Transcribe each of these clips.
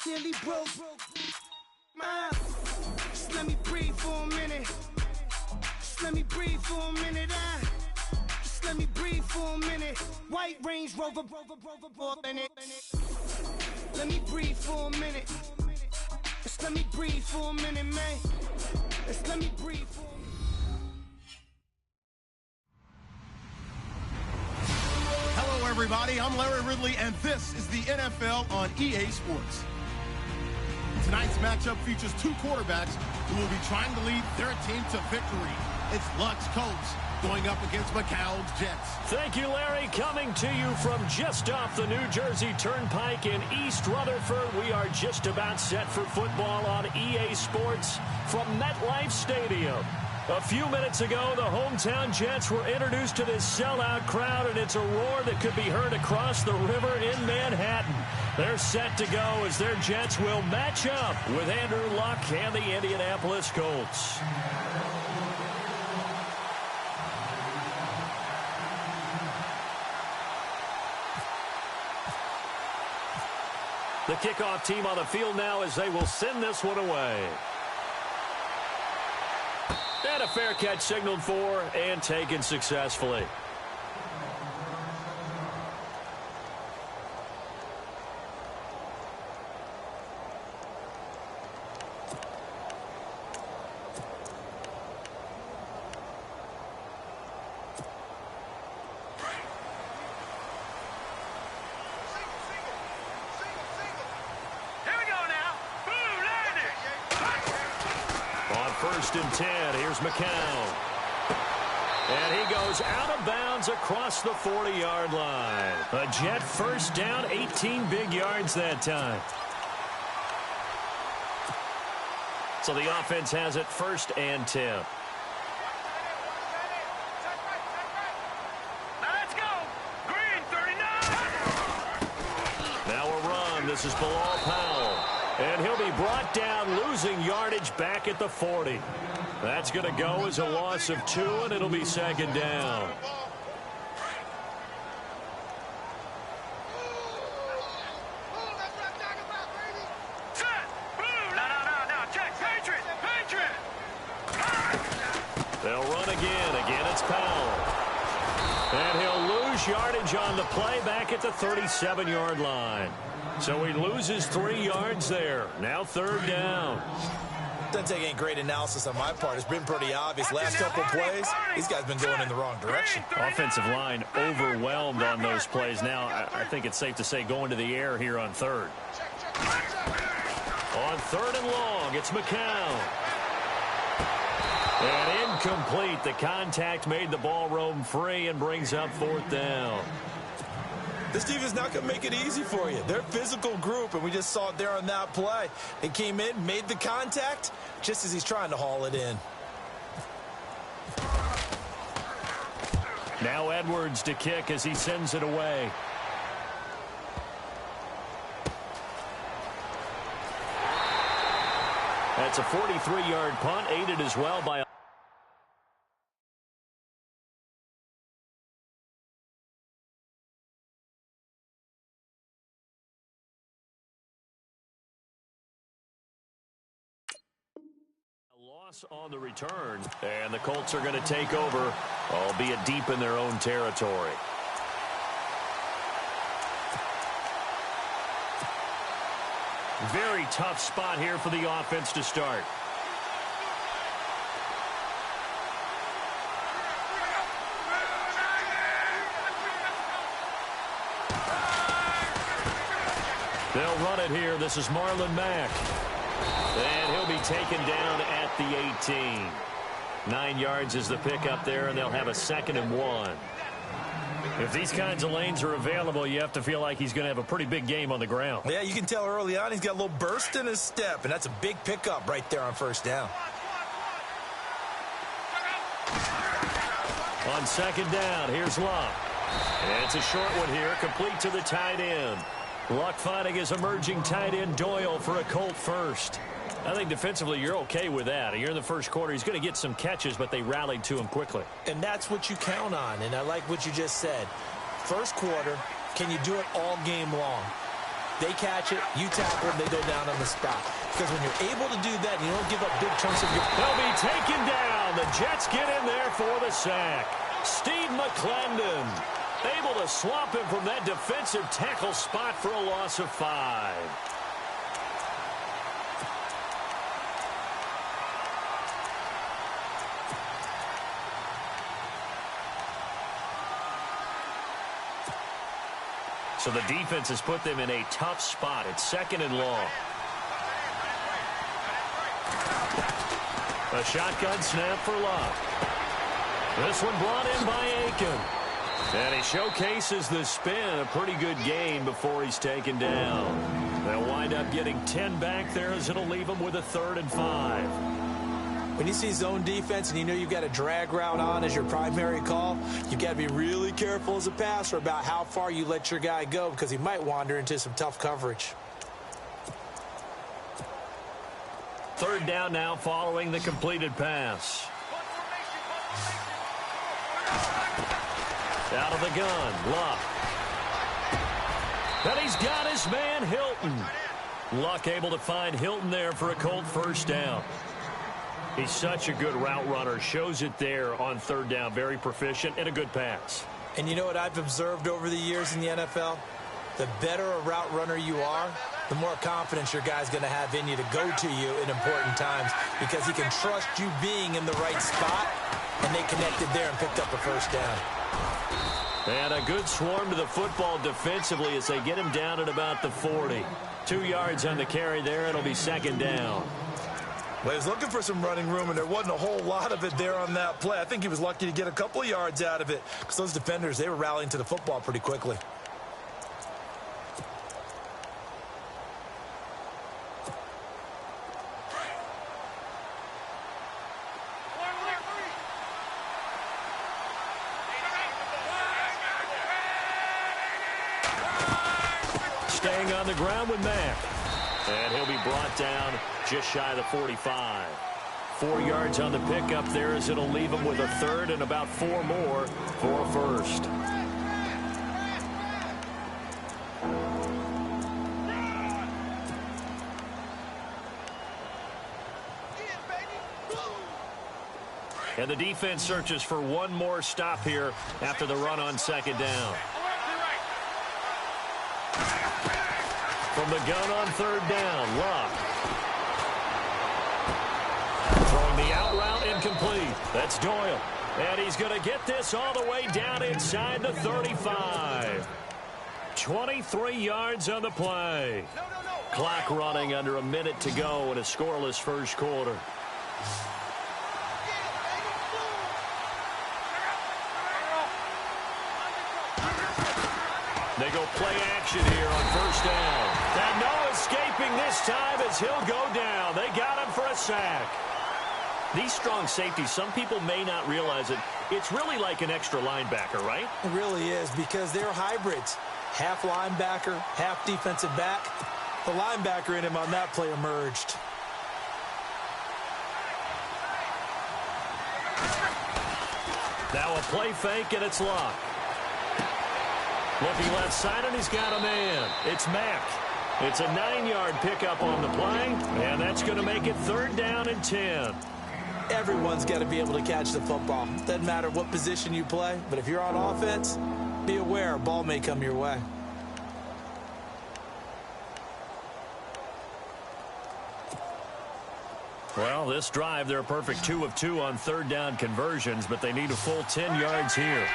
Nearly broke. Just let me breathe for a minute. Just let me breathe for a minute. Just let me breathe for a minute. White Range Rover, in it. Let me breathe for a minute. Just let me breathe for a minute, man. Just let me breathe for a minute. Hello, everybody. I'm Larry Ridley, and this is the NFL on EA Sports. Tonight's matchup features two quarterbacks who will be trying to lead their team to victory. It's Lux Colts going up against McCown's Jets. Thank you, Larry. Coming to you from just off the New Jersey Turnpike in East Rutherford. We are just about set for football on EA Sports from MetLife Stadium. A few minutes ago, the hometown Jets were introduced to this sellout crowd, and it's a roar that could be heard across the river in Manhattan. They're set to go as their Jets will match up with Andrew Luck and the Indianapolis Colts. The kickoff team on the field now as they will send this one away. And a fair catch signaled for and taken successfully. First and 10. Here's McCown. And he goes out of bounds across the 40-yard line. A Jet first down, 18 big yards that time. So the offense has it first and 10. Let's go. Green 39. Now a run. This is Bilal Powell. And he'll be brought down, losing yardage back at the 40. That's going to go as a loss of 2, and it'll be second down. They'll run again. Again, it's Powell. And he'll lose yardage on the play back at the 37-yard line. So he loses 3 yards there. Now third down. Doesn't take any great analysis on my part. It's been pretty obvious. Last couple plays, these guys been going in the wrong direction. Offensive line overwhelmed on those plays. Now, I think it's safe to say going to the air here on third. On third and long, it's McCown. And incomplete. The contact made the ball roam free and brings up fourth down. This team is not going to make it easy for you. They're a physical group, and we just saw it there on that play. They came in, made the contact, just as he's trying to haul it in. Now Edwards to kick as he sends it away. That's a 43-yard punt, aided as well by on the return, and the Colts are going to take over, albeit deep in their own territory. Very tough spot here for the offense to start. They'll run it here. This is Marlon Mack. And he'll be taken down at the 18. 9 yards is the pickup there, and they'll have a 2nd and 1. If these kinds of lanes are available, you have to feel like he's going to have a pretty big game on the ground. Yeah, you can tell early on he's got a little burst in his step, and that's a big pickup right there on first down. On 2nd down, here's Luck. And it's a short one here, complete to the tight end. Luck finding his emerging tight end Doyle for a Colt first. I think defensively you're okay with that. Here in the first quarter, he's going to get some catches, but they rallied to him quickly. And that's what you count on, and I like what you just said. First quarter, can you do it all game long? They catch it, you tackle them, they go down on the spot. Because when you're able to do that, you don't give up big chunks of your... They'll be taken down. The Jets get in there for the sack. Steve McClendon able to swamp him from that defensive tackle spot for a loss of 5. So the defense has put them in a tough spot. It's 2nd and long. A shotgun snap for Luck. This one brought in by Aiken. And he showcases the spin. A pretty good gain before he's taken down. They'll wind up getting 10 back there as it'll leave them with a 3rd and 5. When you see zone defense and you know you've got a drag route on as your primary call, you've got to be really careful as a passer about how far you let your guy go because he might wander into some tough coverage. 3rd down now following the completed pass. Out of the gun, Luck. And he's got his man, Hilton. Luck able to find Hilton there for a Colt 1st down. He's such a good route runner. Shows it there on 3rd down. Very proficient and a good pass. And you know what I've observed over the years in the NFL? The better a route runner you are, the more confidence your guy's going to have in you to go to you in important times because he can trust you being in the right spot, and they connected there and picked up a 1st down. And a good swarm to the football defensively as they get him down at about the 40. 2 yards on the carry there. It'll be 2nd down. Well, he was looking for some running room, and there wasn't a whole lot of it there on that play. I think he was lucky to get a couple of yards out of it because those defenders, they were rallying to the football pretty quickly. Staying on the ground with Mack. And he'll be brought down just shy of the 45. 4 yards on the pickup there as it'll leave him with a 3rd and about 4 more for a 1st. And the defense searches for one more stop here after the run on 2nd down. From the gun on 3rd down, Luck. Throwing the out route incomplete. That's Doyle. And he's going to get this all the way down inside the 35. 23 yards on the play. Clock running under a minute to go in a scoreless 1st quarter. They go play action here on 1st down. And no escaping this time as he'll go down. They got him for a sack. These strong safeties, some people may not realize it. It's really like an extra linebacker, right? It really is because they're hybrids. Half linebacker, half defensive back. The linebacker in him on that play emerged. Now a play fake, and it's Luck. Looking left side, and he's got a man. It's Mack. It's a 9-yard pickup on the play, and that's going to make it 3rd down and 10. Everyone's got to be able to catch the football. Doesn't matter what position you play, but if you're on offense, be aware a ball may come your way. Well, this drive, they're a perfect 2 of 2 on 3rd down conversions, but they need a full 10 yards here.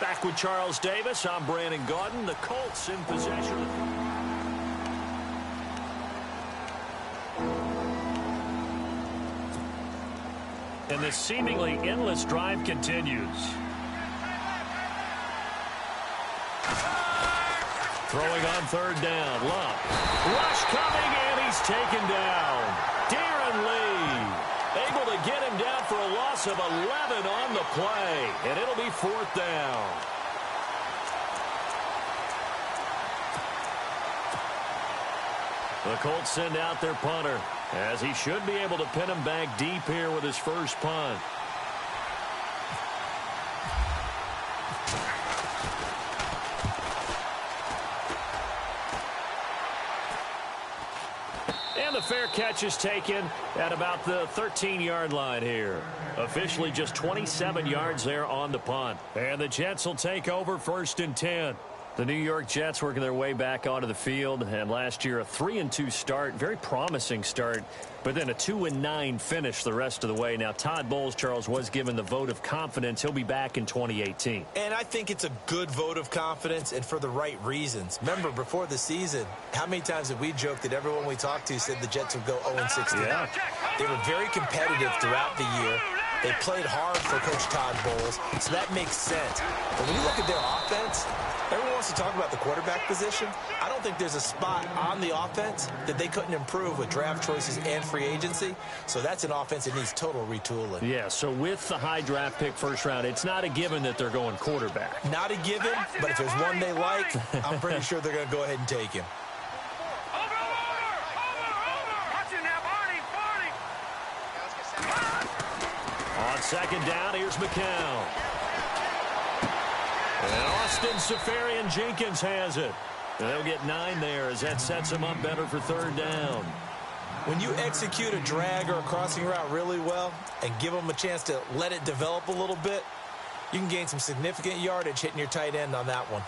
Back with Charles Davis, I'm Brandon Gaudin. The Colts in possession. And this seemingly endless drive continues. Throwing on 3rd down, Luck. Rush coming, and he's taken down. Darren Lee able to get him down for a loss of 11 on the play, and it'll be 4th down. The Colts send out their punter, as he should be able to pin him back deep here with his first punt. fair catch is taken at about the 13-yard line here. Officially just 27 yards there on the punt. And the Jets will take over 1st and 10. The New York Jets working their way back onto the field, and last year a 3-2 start, very promising start, but then a 2-9 finish the rest of the way. Now Todd Bowles, Charles, was given the vote of confidence. He'll be back in 2018. And I think it's a good vote of confidence, and for the right reasons. Remember, before the season, how many times have we joked that everyone we talked to said the Jets would go 0-16? Yeah. They were very competitive throughout the year. They played hard for Coach Todd Bowles, so that makes sense. But when you look at their offense, everyone wants to talk about the quarterback position. I don't think there's a spot on the offense that they couldn't improve with draft choices and free agency. So that's an offense that needs total retooling. Yeah, so with the high draft pick 1st round, it's not a given that they're going quarterback. Not a given, but if there's one they like, I'm pretty sure they're going to go ahead and take him. On 2nd down, here's McCown. And Austin Seferian-Jenkins has it. And they'll get 9 there as that sets him up better for 3rd down. When you execute a drag or a crossing route really well and give them a chance to let it develop a little bit, you can gain some significant yardage hitting your tight end on that one.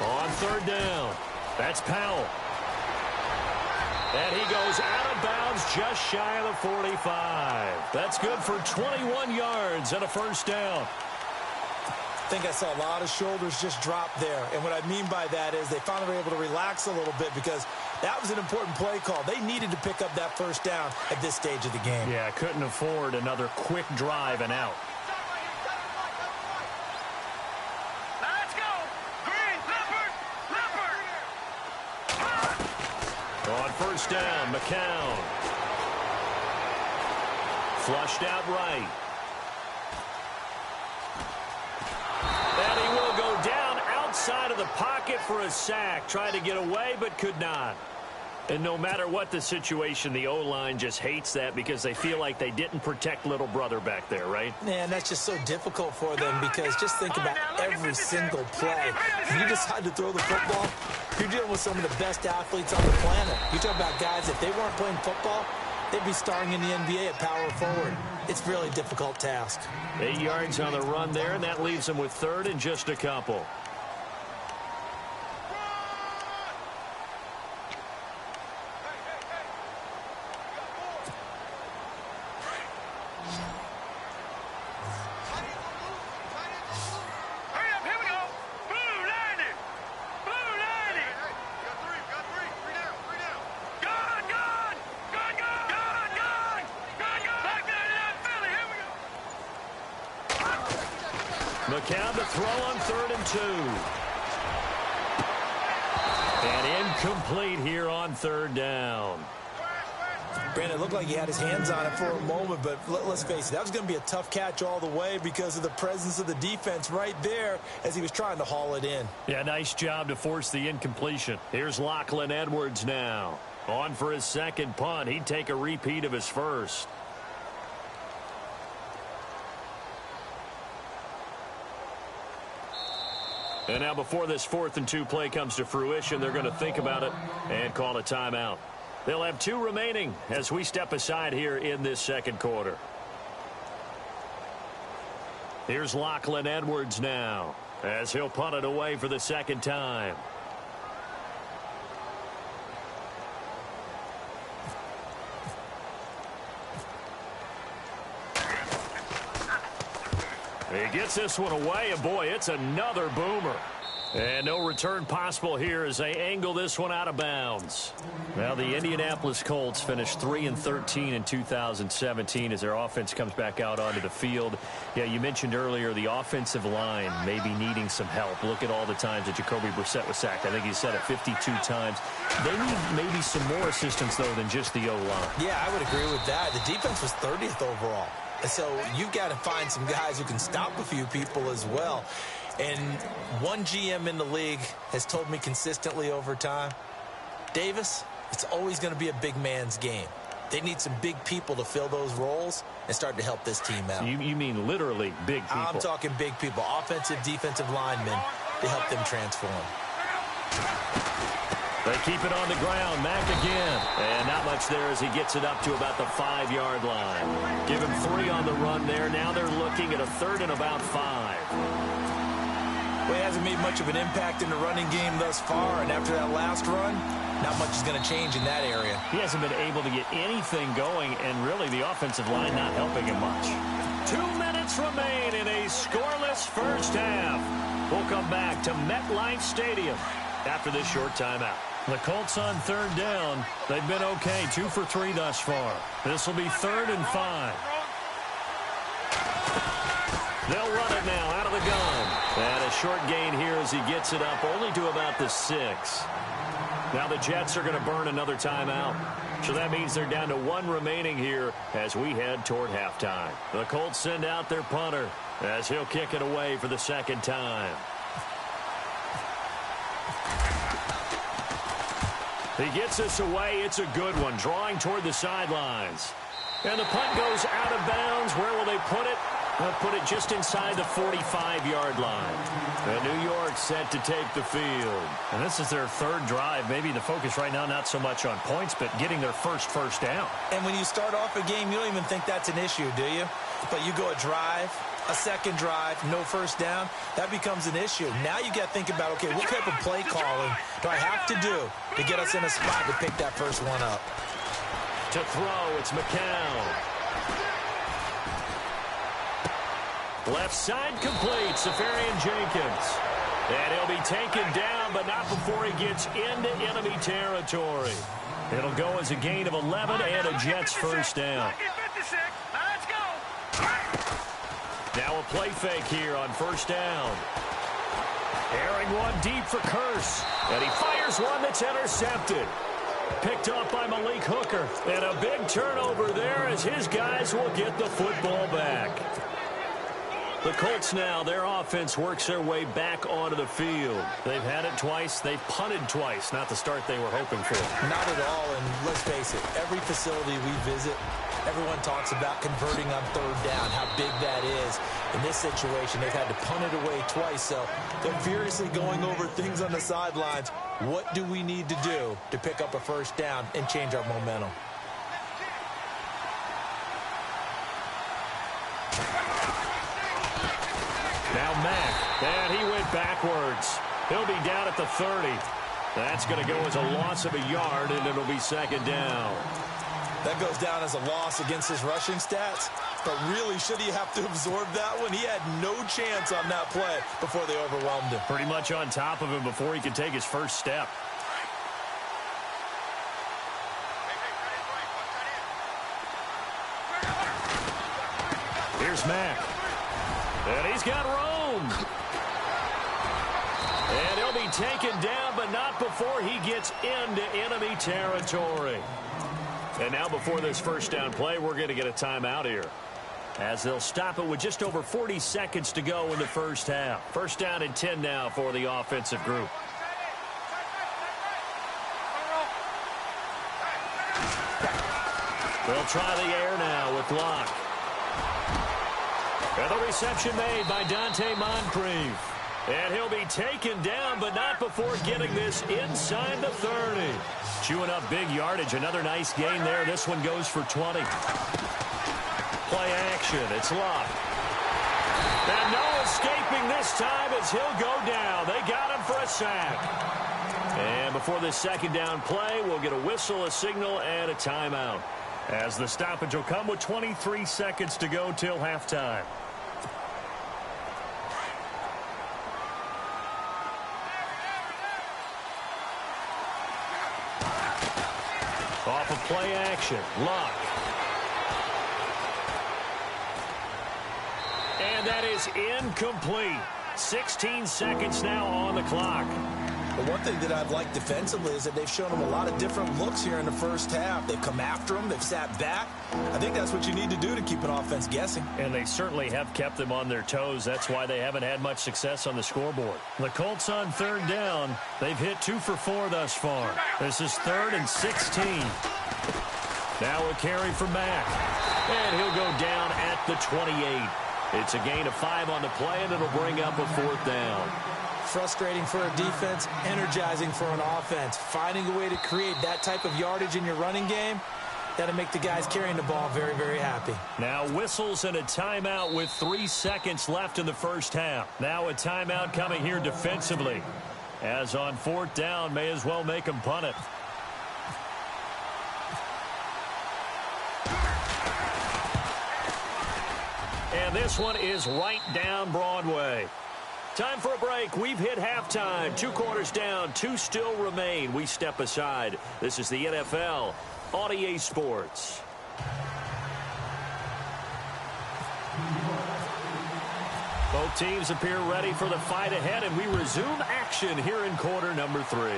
On 3rd down, that's Powell. And he goes out of bounds just shy of the 45. That's good for 21 yards and a 1st down. I think I saw a lot of shoulders just drop there. And what I mean by that is they finally were able to relax a little bit because that was an important play call. They needed to pick up that 1st down at this stage of the game. Yeah, couldn't afford another quick drive and out. On 1st down, McCown. Flushed out right. And he will go down outside of the pocket for a sack. Tried to get away, but could not. And no matter what the situation, the O-line just hates that because they feel like they didn't protect little brother back there, right? Man, that's just so difficult for them because just think about every single play. When you decide to throw the football, you're dealing with some of the best athletes on the planet. You talk about guys, if they weren't playing football, they'd be starring in the NBA at power forward. It's a really difficult task. 8 yards on the run there, and that leaves them with 3rd and just a couple. McCown to throw on 3rd and 2. And incomplete here on 3rd down. Brandon, it looked like he had his hands on it for a moment, but let's face it, that was going to be a tough catch all the way because of the presence of the defense right there as he was trying to haul it in. Yeah, nice job to force the incompletion. Here's Lachlan Edwards now. On for his 2nd punt. He'd take a repeat of his 1st. And now before this 4th and 2 play comes to fruition, they're going to think about it and call a timeout. They'll have 2 remaining as we step aside here in this 2nd quarter. Here's Lachlan Edwards now as he'll punt it away for the 2nd time. He gets this one away, and boy, it's another boomer. And no return possible here as they angle this one out of bounds. Now the Indianapolis Colts finished 3-13 in 2017 as their offense comes back out onto the field. Yeah, you mentioned earlier the offensive line may be needing some help. Look at all the times that Jacoby Brissett was sacked. I think he said it 52 times. They need maybe some more assistance, though, than just the O-line. Yeah, I would agree with that. The defense was 30th overall. So you've got to find some guys who can stop a few people as well. And one GM in the league has told me consistently over time, Davis, it's always going to be a big man's game. They need some big people to fill those roles and start to help this team out. You mean literally big people? I'm talking big people, offensive, defensive linemen, to help them transform. They keep it on the ground. Mack again. And not much there as he gets it up to about the 5-yard line. Give him 3 on the run there. Now they're looking at a 3rd and about 5. Well, he hasn't made much of an impact in the running game thus far, and after that last run, not much is going to change in that area. He hasn't been able to get anything going, and really the offensive line not helping him much. 2 minutes remain in a scoreless first half. We'll come back to MetLife Stadium after this short timeout. The Colts on 3rd down. They've been okay, 2 for 3 thus far. This will be 3rd and 5. They'll run it now out of the gun. And a short gain here as he gets it up only to about the 6. Now the Jets are going to burn another timeout. So that means they're down to 1 remaining here as we head toward halftime. The Colts send out their punter as he'll kick it away for the 2nd time. He gets this away. It's a good one, drawing toward the sidelines. And the punt goes out of bounds. Where will they put it? They'll put it just inside the 45-yard line. And New York set to take the field. And this is their 3rd drive. Maybe the focus right now not so much on points, but getting their first down. And when you start off a game, you don't even think that's an issue, do you? But you go a drive, a 2nd drive, no first down, that becomes an issue. Now you got to think about, okay, what type of play calling do I have to do to get us in a spot to pick that first one up? To throw, it's McCown. Left side complete, Safarian Jenkins. And he'll be taken down, but not before he gets into enemy territory. It'll go as a gain of 11 and a Jets first down. Now a play fake here on 1st down. Airing one deep for Curse. And he fires one that's intercepted. Picked off by Malik Hooker. And a big turnover there as his guys will get the football back. The Colts now, their offense works their way back onto the field. They've had it twice. They've punted twice. Not the start they were hoping for. Not at all, and let's face it, every facility we visit, everyone talks about converting on 3rd down, how big that is. In this situation, they've had to punt it away twice, so they're furiously going over things on the sidelines. What do we need to do to pick up a 1st down and change our momentum? Now Mack, and he went backwards. He'll be down at the 30. That's going to go as a loss of a yard, and it'll be 2nd down. That goes down as a loss against his rushing stats, but really, should he have to absorb that one? He had no chance on that play before they overwhelmed him. Pretty much on top of him before he could take his first step. Here's Mack. And he's got room. And he'll be taken down, but not before he gets into enemy territory. And now before this 1st down play, we're going to get a timeout here, as they'll stop it with just over 40 seconds to go in the 1st half. 1st down and 10 now for the offensive group. They'll try the air now with Locke. And the reception made by Dante Moncrief. And he'll be taken down, but not before getting this inside the 30. Chewing up big yardage. Another nice gain there. This one goes for 20. Play action. It's Locke. And no escaping this time as he'll go down. They got him for a sack. And before this 2nd down play, we'll get a whistle, a signal, and a timeout, as the stoppage will come with 23 seconds to go till halftime. Off of play action, Locke. And that is incomplete. 16 seconds now on the clock. But one thing that I've liked defensively is that they've shown him a lot of different looks here in the 1st half. They've come after him. They've sat back. I think that's what you need to do to keep an offense guessing. And they certainly have kept them on their toes. That's why they haven't had much success on the scoreboard. The Colts on 3rd down. They've hit 2 for 4 thus far. This is 3rd and 16. Now a carry from Mack. And he'll go down at the 28. It's a gain of 5 on the play, and it'll bring up a 4th down. Frustrating for a defense, energizing for an offense. Finding a way to create that type of yardage in your running game, that'll make the guys carrying the ball very, very happy. Now whistles and a timeout with 3 seconds left in the first half. Now a timeout coming here defensively. As on 4th down, may as well make them punt it. And this one is right down Broadway. Time for a break. We've hit halftime. 2 quarters down. 2 still remain. We step aside. This is the NFL on EA Sports. Both teams appear ready for the fight ahead, and we resume action here in quarter number 3.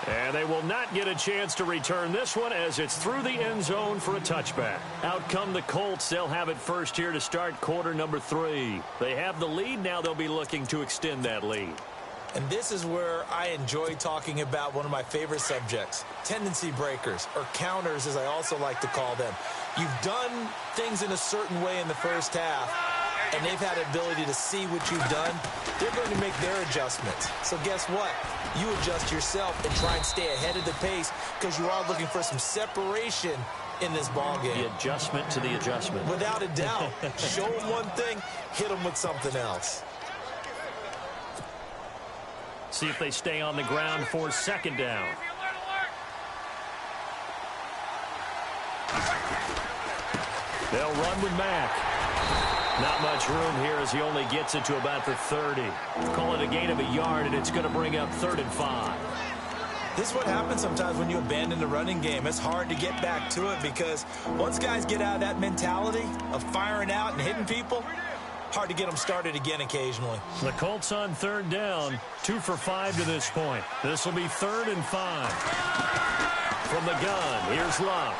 And they will not get a chance to return this one as it's through the end zone for a touchback. Out come the Colts. They'll have it first here to start quarter number 3. They have the lead. Now they'll be looking to extend that lead. And this is where I enjoy talking about one of my favorite subjects, tendency breakers, or counters as I also like to call them. You've done things in a certain way in the first half, and they've had the ability to see what you've done. They're going to make their adjustments. So guess what? You adjust yourself and try and stay ahead of the pace because you are looking for some separation in this ball game. The adjustment to the adjustment. Without a doubt. Show them one thing, hit them with something else. See if they stay on the ground for 2nd down. They'll run with Mack. Not much room here as he only gets it to about the 30. Call it a gain of a yard, and it's going to bring up 3rd and 5. This is what happens sometimes when you abandon the running game. It's hard to get back to it because once guys get out of that mentality of firing out and hitting people, hard to get them started again occasionally. The Colts on 3rd down, 2 for 5 to this point. This will be 3rd and 5. From the gun, here's Love.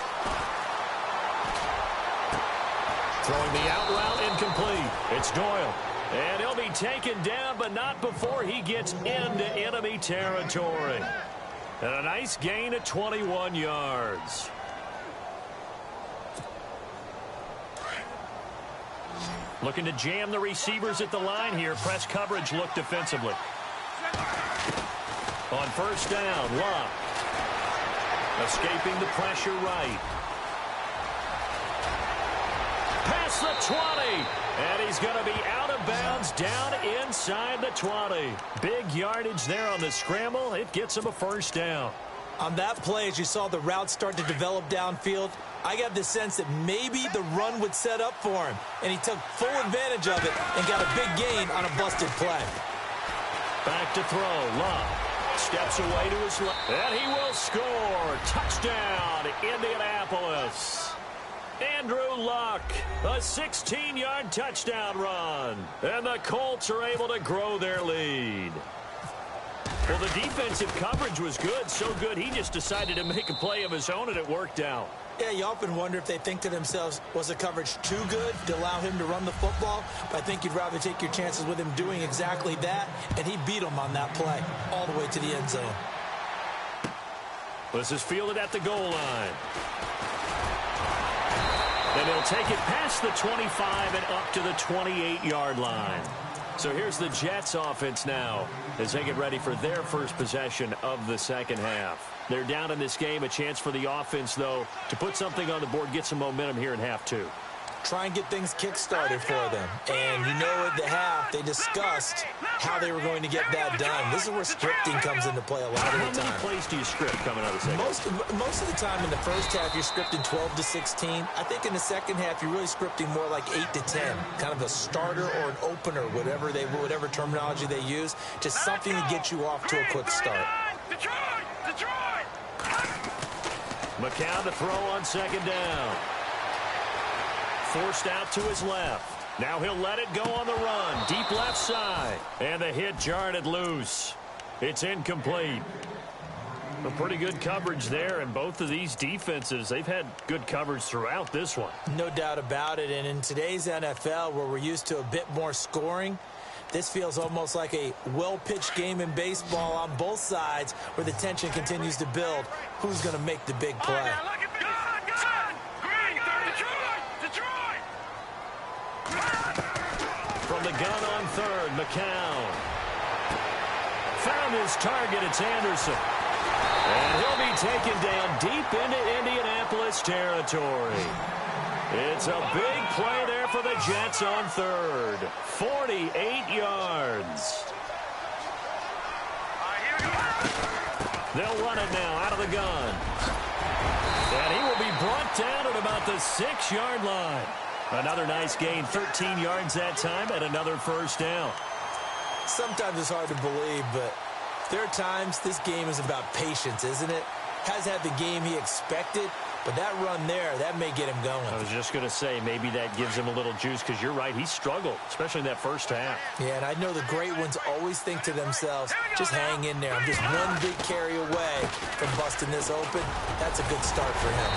Throwing the out route incomplete. It's Doyle. And he'll be taken down, but not before he gets into enemy territory. And a nice gain of 21 yards. Looking to jam the receivers at the line here. Press coverage look defensively. On 1st down, Love. Escaping the pressure right. Past the 20. And he's going to be out of bounds down inside the 20. Big yardage there on the scramble. It gets him a 1st down. On that play, as you saw the route start to develop downfield, I got the sense that maybe the run would set up for him. And he took full advantage of it and got a big gain on a busted play. Back to throw. Love steps away to his left. And he will score. Touchdown, Indianapolis. Andrew Luck, a 16-yard touchdown run. And the Colts are able to grow their lead. Well, the defensive coverage was good, so good he just decided to make a play of his own, and it worked out. Yeah, you often wonder if they think to themselves, was the coverage too good to allow him to run the football? But I think you'd rather take your chances with him doing exactly that, and he beat him on that play all the way to the end zone. This is fielded at the goal line. And he'll take it past the 25 and up to the 28-yard line. So here's the Jets offense now as they get ready for their first possession of the second half. They're down in this game. A chance for the offense, though, to put something on the board, get some momentum here in half 2. Try and get things kick-started for them. And you know at the half, they discussed how they were going to get that done. This is where scripting comes into play a lot of the time. How many plays do you script coming out of the second? Most of the time in the first half, you're scripting 12 to 16. I think in the second half, you're really scripting more like 8 to 10. Kind of a starter or an opener, whatever terminology they use. Just something to get you off to a quick start. Detroit! McCown to throw on 2nd down. Forced out to his left. Now he'll let it go on the run. Deep left side. And the hit jarred it loose. It's incomplete. A pretty good coverage there, and both of these defenses, they've had good coverage throughout this one. No doubt about it, and in today's NFL, where we're used to a bit more scoring, This feels almost like a well-pitched game in baseball on both sides where the tension continues to build. Who's going to make the big play? Now look at gun! Green, Detroit! From the gun on third, McCown. Found his target, it's Anderson. And he'll be taken down deep into Indianapolis territory. It's a big play there for the Jets on third. 48 yards. They'll run it now out of the gun. And he will be brought down at about the 6-yard line. Another nice gain, 13 yards that time, and another first down. Sometimes it's hard to believe, but there are times this game is about patience, isn't it? Has had the game he expected, but that run there, that may get him going. I was just going to say, maybe that gives him a little juice, because you're right, he struggled, especially in that first half. Yeah, and I know the great ones always think to themselves, just hang in there. I'm just one big carry away from busting this open. That's a good start for him.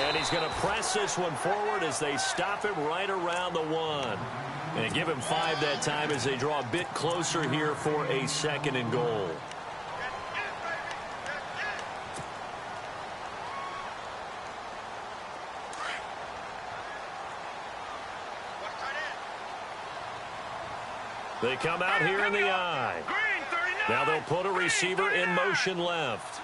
And he's going to press this one forward as they stop him right around the 1. And give him 5 that time as they draw a bit closer here for a 2nd and goal. They come out here in the eye. Now they'll put a receiver in motion left.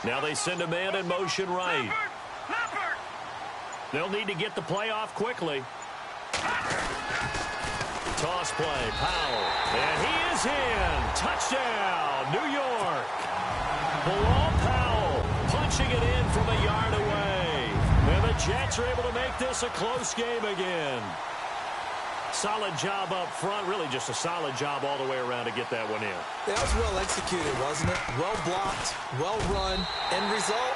Now they send a man in motion right. They'll need to get the play off quickly. Toss play, Powell. And he is in. Touchdown, New York. Bilal Powell punching it in from a yard away. And the Jets are able to make this a close game again. Solid job up front. Really just a solid job all the way around to get that one in. That was well executed, wasn't it? Well blocked, well run. End result,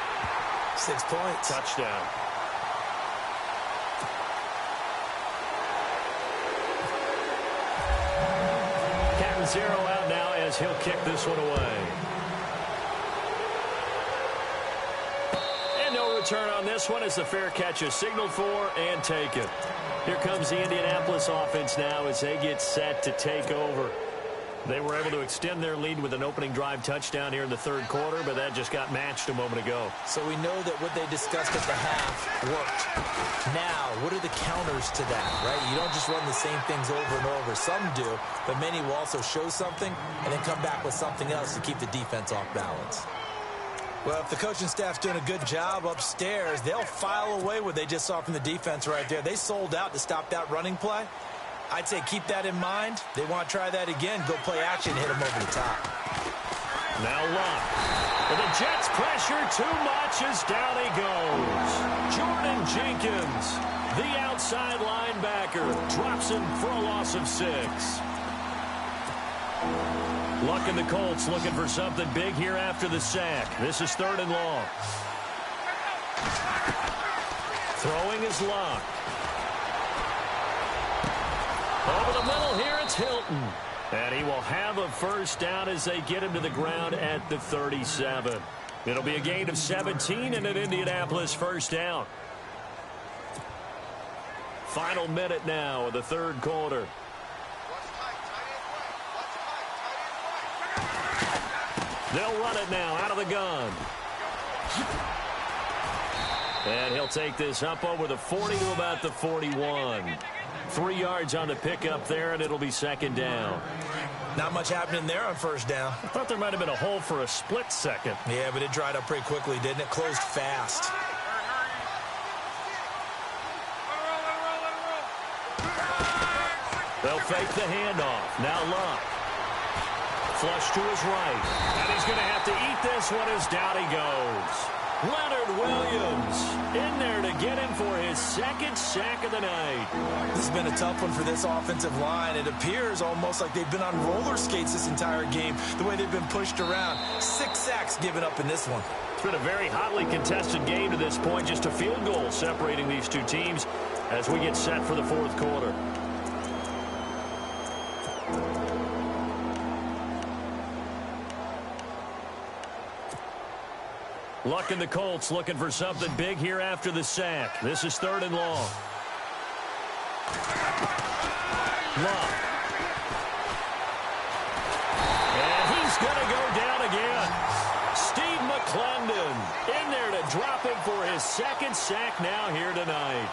6 points. Touchdown. Captain Zero out now as he'll kick this one away. And no return on this one as the fair catch is signaled for and taken. Here comes the Indianapolis offense now as they get set to take over. They were able to extend their lead with an opening drive touchdown here in the third quarter, but that just got matched a moment ago. So we know that what they discussed at the half worked. Now, what are the counters to that, right? You don't just run the same things over and over. Some do, but many will also show something and then come back with something else to keep the defense off balance. Well, if the coaching staff's doing a good job upstairs, they'll file away what they just saw from the defense right there. They sold out to stop that running play. I'd say keep that in mind. They want to try that again. Go play action, hit them over the top. Now Luck. But the Jets pressure too much as down he goes. Jordan Jenkins, the outside linebacker, drops him for a loss of 6. Luck and the Colts looking for something big here after the sack. This is 3rd and long. Throwing is Luck. Over the middle here, it's Hilton. And he will have a first down as they get him to the ground at the 37. It'll be a gain of 17 and an Indianapolis first down. Final minute now of the third quarter. They'll run it now out of the gun. And he'll take this up over the 40 to about the 41. 3 yards on the pickup there, and it'll be 2nd down. Not much happening there on first down. I thought there might have been a hole for a split second. Yeah, but it dried up pretty quickly, didn't it? Closed fast. They'll fake the handoff. Now Luck. Flush to his right. And he's going to have to eat this one as down he goes. Leonard Williams in there to get him for his 2nd sack of the night. This has been a tough one for this offensive line. It appears almost like they've been on roller skates this entire game, the way they've been pushed around. 6 sacks given up in this one. It's been a very hotly contested game to this point. Just a field goal separating these two teams as we get set for the fourth quarter. Luck and the Colts looking for something big here after the sack. This is 3rd and long. Luck. And he's going to go down again. Steve McClendon in there to drop him for his 2nd sack now here tonight.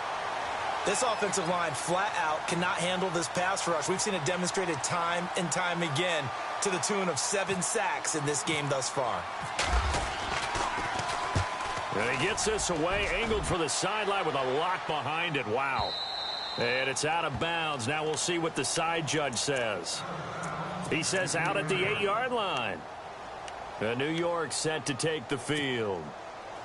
This offensive line flat out cannot handle this pass rush. We've seen it demonstrated time and time again to the tune of 7 sacks in this game thus far. And he gets this away, angled for the sideline with a lock behind it. Wow. And it's out of bounds. Now we'll see what the side judge says. He says out at the 8-yard line. New York set to take the field.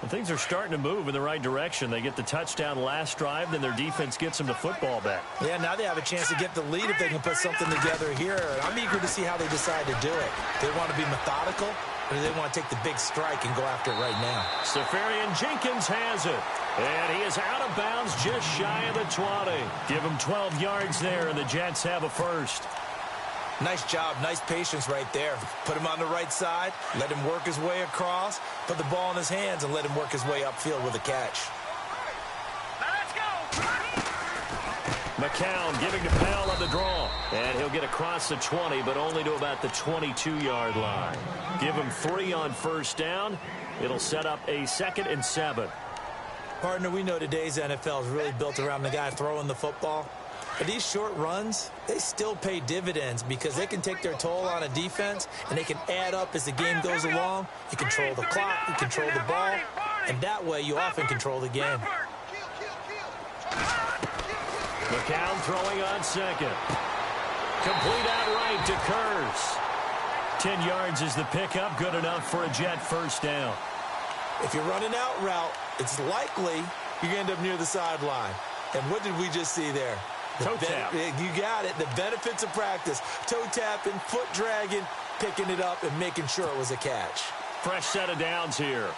And things are starting to move in the right direction. They get the touchdown last drive, then their defense gets them the football back. Yeah, now they have a chance to get the lead if they can put something together here. And I'm eager to see how they decide to do it. They want to be methodical, or do they want to take the big strike and go after it right now? Safarian Jenkins has it. And he is out of bounds just shy of the 20. Give him 12 yards there, and the Jets have a first. Nice job, nice patience right there. Put him on the right side, let him work his way across, put the ball in his hands, and let him work his way upfield with a catch. Now let's go. McCown giving to Bell on the draw. And he'll get across the 20, but only to about the 22-yard line. Give him 3 on first down. It'll set up a 2nd and 7. Partner, we know today's NFL is really built around the guy throwing the football. But these short runs, they still pay dividends because they can take their toll on a defense, and they can add up as the game goes along. You control the clock, you control the ball, and that way you often control the game. McCown throwing on 2nd. Complete outright to Kurz. 10 yards is the pickup, good enough for a Jet first down. If you're running out route, it's likely you're going to end up near the sideline. And what did we just see there? Toe tap. You got it. The benefits of practice. Toe tapping, foot dragging, picking it up, and making sure it was a catch. Fresh set of downs here.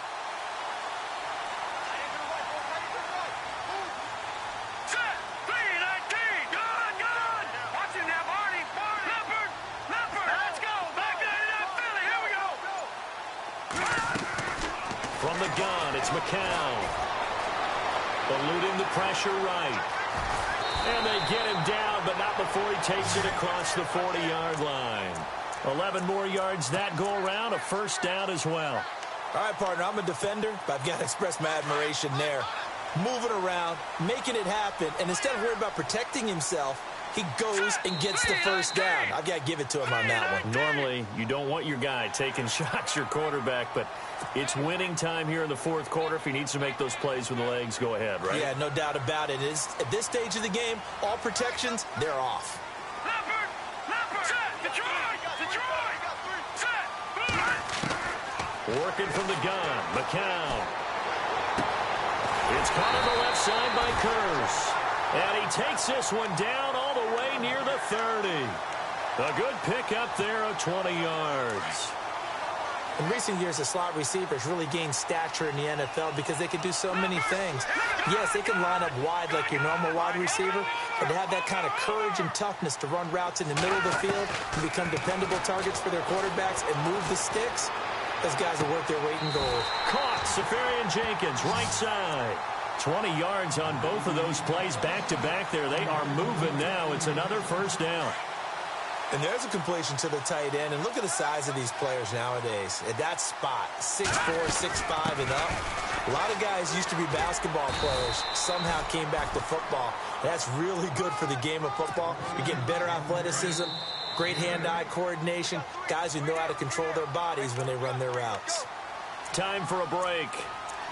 Set. 3-19. Good. Watch him now, Barney. Leopard. Let's go. Back to that Philly. Here we go. From the gun, it's McCown. Eluding the pressure right. And they get him down, but not before he takes it across the 40-yard line. 11 more yards that go around, a first down as well. All right, partner, I'm a defender, but I've got to express my admiration there. Moving around, making it happen, and instead of worrying about protecting himself, he goes and gets the first down. I've got to give it to him on that one. Normally, you don't want your guy taking shots, your quarterback, but it's winning time here in the 4th quarter. If he needs to make those plays with the legs, go ahead, right? Yeah, no doubt about it. At this stage of the game, all protections, they're off. Leopard. Set. Detroit. Set. Working from the gun, McCown. It's caught on the left side by Kurz. And he takes this one down all the way near the 30. A good pickup there of 20 yards. In recent years, the slot receivers really gained stature in the NFL because they can do so many things. Yes, they can line up wide like your normal wide receiver, but to have that kind of courage and toughness to run routes in the middle of the field and become dependable targets for their quarterbacks and move the sticks, those guys are worth their weight in gold. Caught, Safarian Jenkins, right side. 20 yards on both of those plays back-to-back there. They are moving now. It's another first down. And there's a completion to the tight end. And look at the size of these players nowadays. At that spot, 6'4", 6'5", and up. A lot of guys used to be basketball players. Somehow came back to football. That's really good for the game of football. You're getting better athleticism, great hand-eye coordination, guys who know how to control their bodies when they run their routes. Time for a break.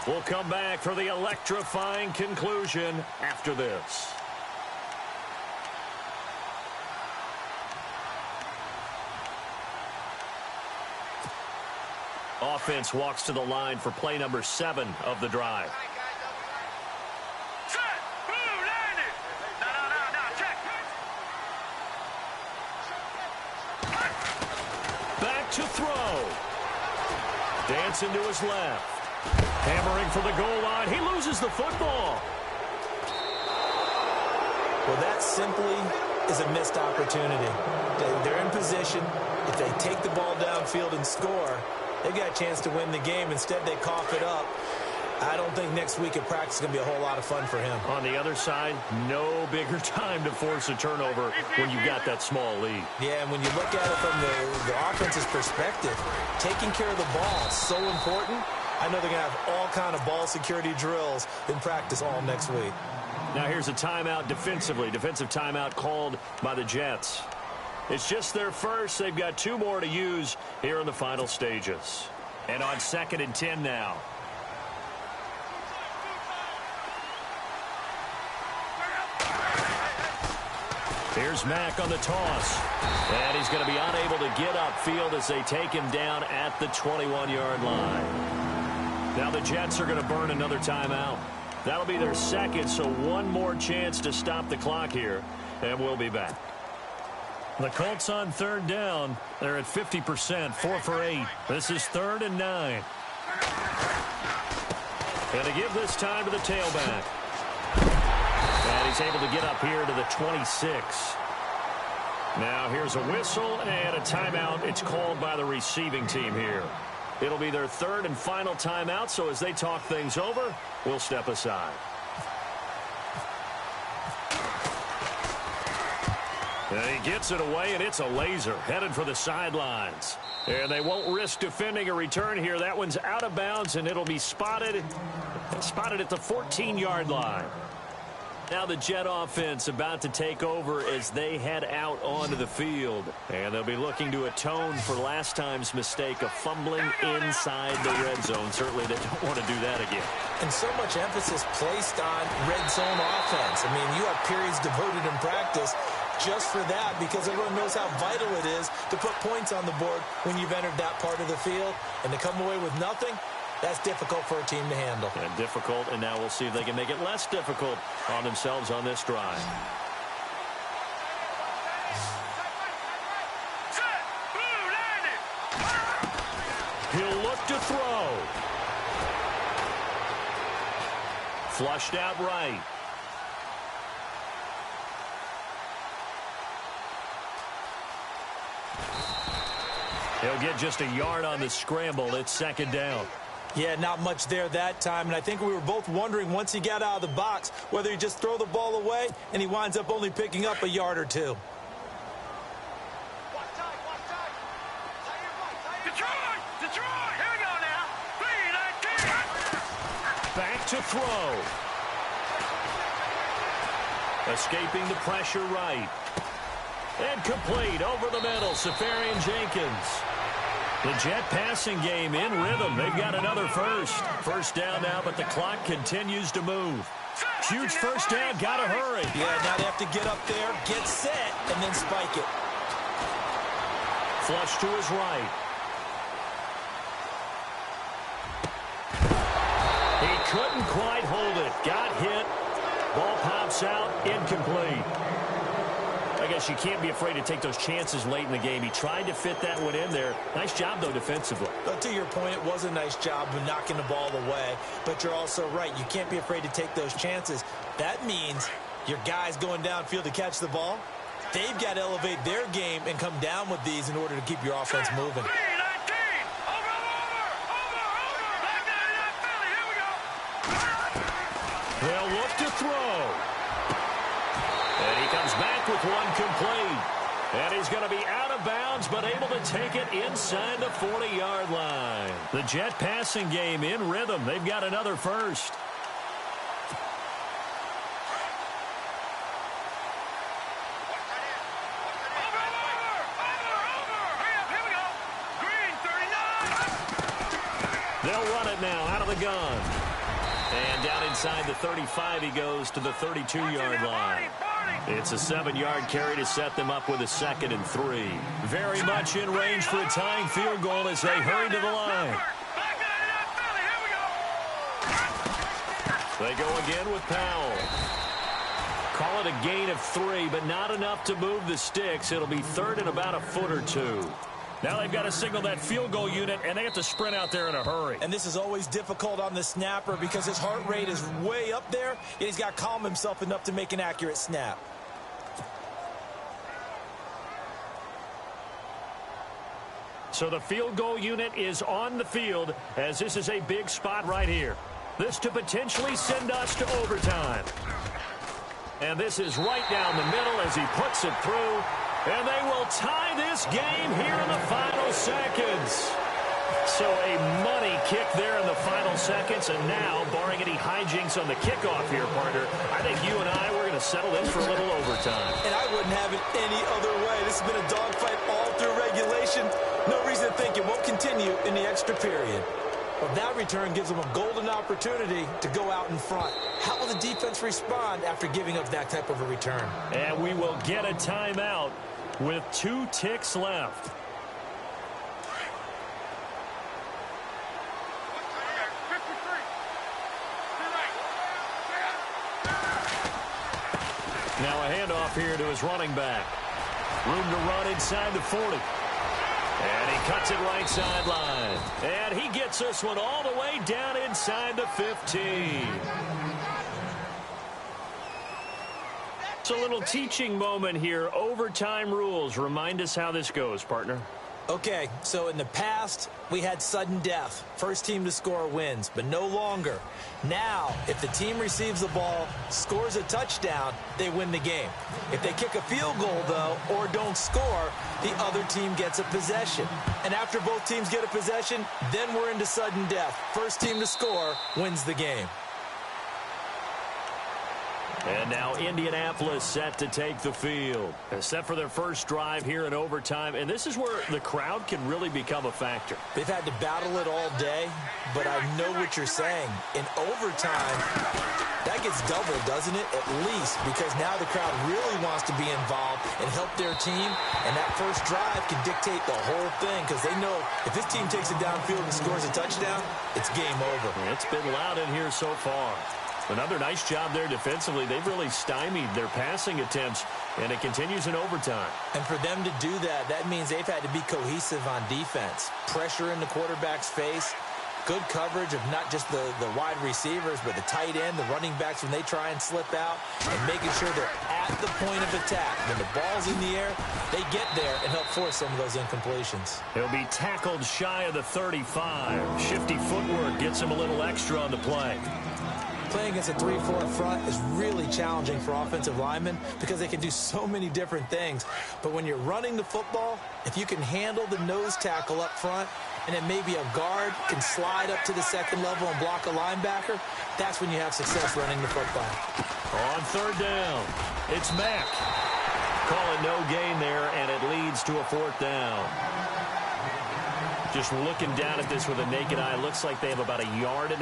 We'll come back for the electrifying conclusion after this. Offense walks to the line for play number 7 of the drive. Set. Blue landed. No. Check. Back to throw. Dancing to his left. Hammering for the goal line. He loses the football. Well, that simply is a missed opportunity. They're in position. If they take the ball downfield and score, they've got a chance to win the game. Instead, they cough it up. I don't think next week at practice is going to be a whole lot of fun for him. On the other side, no bigger time to force a turnover when you've got that small lead. Yeah, and when you look at it from the offense's perspective, taking care of the ball is so important. I know they're going to have all kind of ball security drills in practice all next week. Now here's a timeout defensively. Defensive timeout called by the Jets. It's just their first. They've got 2 more to use here in the final stages. And on 2nd and 10 now. Here's Mack on the toss. And he's going to be unable to get upfield as they take him down at the 21-yard line. Now the Jets are going to burn another timeout. That'll be their second, so one more chance to stop the clock here. And we'll be back. The Colts on 3rd down. They're at 50%, 4 for 8. This is 3rd and 9. And they give this time to the tailback. And he's able to get up here to the 26. Now here's a whistle and a timeout. It's called by the receiving team here. It'll be their 3rd and final timeout, so as they talk things over, we'll step aside. And he gets it away, and it's a laser headed for the sidelines. And they won't risk defending a return here. That one's out of bounds, and it'll be spotted at the 14-yard line. Now the Jet offense about to take over as they head out onto the field. And they'll be looking to atone for last time's mistake of fumbling inside the red zone. Certainly they don't want to do that again. And so much emphasis placed on red zone offense. I mean, you have periods devoted in practice just for that because everyone knows how vital it is to put points on the board when you've entered that part of the field. And to come away with nothing, that's difficult for a team to handle. And difficult, and now we'll see if they can make it less difficult on themselves on this drive. He'll look to throw. Flushed out right. He'll get just a yard on the scramble. It's 2nd down. Yeah, not much there that time, and I think we were both wondering once he got out of the box whether he just throw the ball away, and he winds up only picking up a yard or 2. Detroit, here we go now. 3-19. Back to throw. Escaping the pressure right. And complete over the middle. Safarian Jenkins. The Jet passing game in rhythm. They've got another first. First down now, but the clock continues to move. Huge first down. Got to hurry. Yeah, now they have to get up there, get set, and then spike it. Flush to his right. He couldn't quite hold it. Got hit. Ball pops out. Incomplete. I guess you can't be afraid to take those chances late in the game. He tried to fit that one in there. Nice job, though, defensively. But to your point, it was a nice job of knocking the ball away. But you're also right. You can't be afraid to take those chances. That means your guys going downfield to catch the ball, they've got to elevate their game and come down with these in order to keep your offense moving. 3-19. Over. Back down in that Philly. Here we go. They'll look to throw. And he comes back with one complete. And he's going to be out of bounds, but able to take it inside the 40-yard line. The Jet passing game in rhythm. They've got another first. Here we go. Green, 39. They'll run it now out of the gun. And down inside the 35, he goes to the 32-yard line. It's a 7-yard carry to set them up with a 2nd and 3. Very much in range for a tying field goal as they hurry to the line. They go again with Powell. Call it a gain of 3, but not enough to move the sticks. It'll be 3rd and about a foot or 2. Now they've got to signal that field goal unit, and they have to sprint out there in a hurry. And this is always difficult on the snapper because his heart rate is way up there, and he's got to calm himself enough to make an accurate snap. So the field goal unit is on the field as this is a big spot right here. This to potentially send us to overtime. And this is right down the middle as he puts it through. And they will tie this game here in the final seconds. So a money kick there in the final seconds. And now, barring any hijinks on the kickoff here, partner, I think you and I, we're going to settle in for a little overtime. And I wouldn't have it any other way. This has been a dogfight all through regulation. No reason to think it won't continue in the extra period. But that return gives them a golden opportunity to go out in front. How will the defense respond after giving up that type of a return? And we will get a timeout with 2 ticks left. Now a handoff here to his running back. Room to run inside the 40. And he cuts it right sideline. And he gets this one all the way down inside the 15. It's a little teaching moment here. Overtime rules. Remind us how this goes, partner. Okay, so in the past, we had sudden death. First team to score wins, but no longer. Now, if the team receives the ball, scores a touchdown, they win the game. If they kick a field goal, though, or don't score, the other team gets a possession. And after both teams get a possession, then we're into sudden death. First team to score wins the game. And now Indianapolis set to take the field. Set for their first drive here in overtime. And this is where the crowd can really become a factor. They've had to battle it all day, but I know what you're saying. In overtime, that gets doubled, doesn't it? At least, because now the crowd really wants to be involved and help their team. And that first drive can dictate the whole thing because they know if this team takes it downfield and scores a touchdown, it's game over. It's been loud in here so far. Another nice job there defensively. They've really stymied their passing attempts, and it continues in overtime. And for them to do that, that means they've had to be cohesive on defense. Pressure in the quarterback's face, good coverage of not just the wide receivers, but the tight end, the running backs when they try and slip out, and making sure they're at the point of attack. When the ball's in the air, they get there and help force some of those incompletions. He'll be tackled shy of the 35. Shifty footwork gets him a little extra on the play. Playing against a 3-4 front is really challenging for offensive linemen because they can do so many different things. But when you're running the football, if you can handle the nose tackle up front, and then maybe a guard can slide up to the second level and block a linebacker, that's when you have success running the football. On third down, it's Mack. Call it no gain there, and it leads to a 4th down. Just looking down at this with a naked eye, looks like they have about 1.5 yards.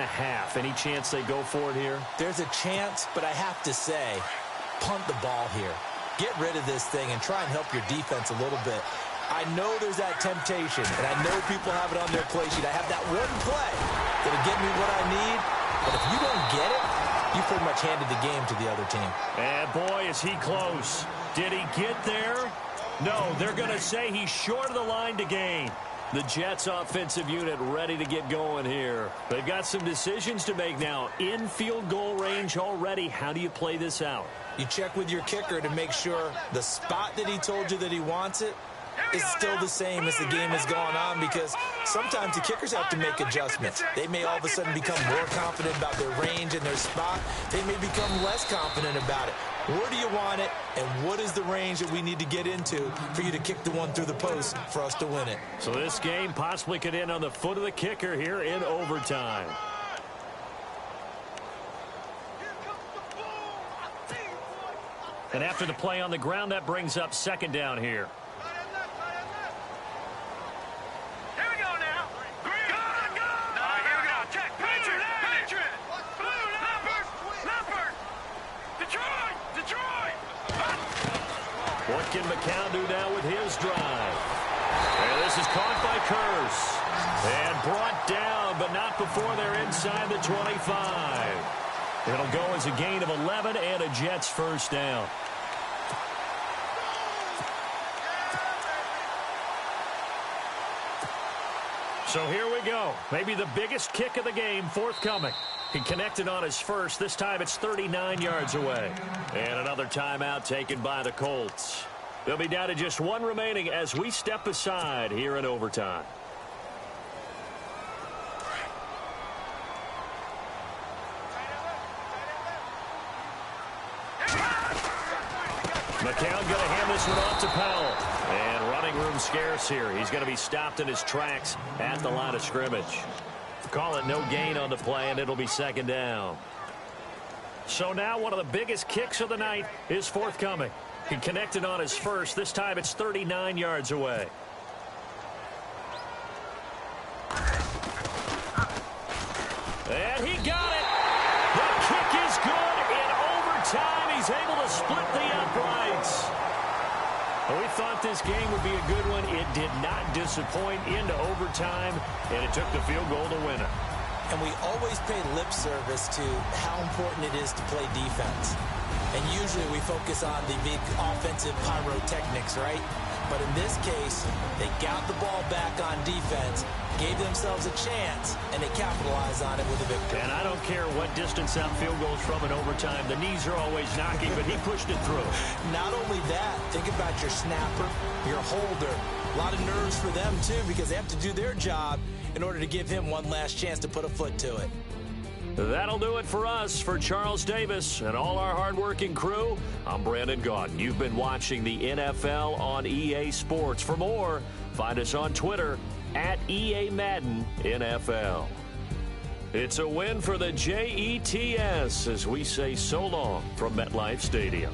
Any chance they go for it here? There's a chance, but I have to say, punt the ball here. Get rid of this thing and try and help your defense a little bit. I know there's that temptation, and I know people have it on their play sheet. I have that one play that'll get me what I need, but if you don't get it, you pretty much handed the game to the other team. And boy, is he close. Did he get there? No, they're going to say he's short of the line to gain. The Jets offensive unit ready to get going here. They've got some decisions to make now. In field goal range already. How do you play this out? You check with your kicker to make sure the spot that he told you that he wants it is still the same as the game has gone on, because sometimes the kickers have to make adjustments. They may all of a sudden become more confident about their range and their spot. They may become less confident about it. Where do you want it, and what is the range that we need to get into for you to kick the one through the post for us to win it? So this game possibly could end on the foot of the kicker here in overtime. And after the play on the ground, that brings up 2nd down here. What can McCown do now with his drive? And this is caught by Curse. And brought down, but not before they're inside the 25. It'll go as a gain of 11 and a Jets 1st down. So here we go. Maybe the biggest kick of the game forthcoming. He connected on his first. This time it's 39 yards away. And another timeout taken by the Colts. They'll be down to just one remaining as we step aside here in overtime. McCown going to hand this one off to Powell. And running room scarce here. He's going to be stopped in his tracks at the line of scrimmage. Call it no gain on the play, and it'll be second down. So now one of the biggest kicks of the night is forthcoming. He connected on his first. This time it's 39 yards away. And he got it. The kick is good in overtime. He's able to split the uprights. We thought this game would be a good one. It did not disappoint into overtime, and it took the field goal to win it. And we always pay lip service to how important it is to play defense. And usually we focus on the big offensive pyrotechnics, right? But in this case, they got the ball back on defense, gave themselves a chance, and they capitalized on it with a victory. And I don't care what distance that field goes from in overtime. The knees are always knocking, but he pushed it through. Not only that, think about your snapper, your holder. A lot of nerves for them, too, because they have to do their job in order to give him one last chance to put a foot to it. That'll do it for us. For Charles Davis and all our hardworking crew, I'm Brandon Gaudin. You've been watching the NFL on EA Sports. For more, find us on Twitter at EA Madden NFL. It's a win for the Jets as we say so long from MetLife Stadium.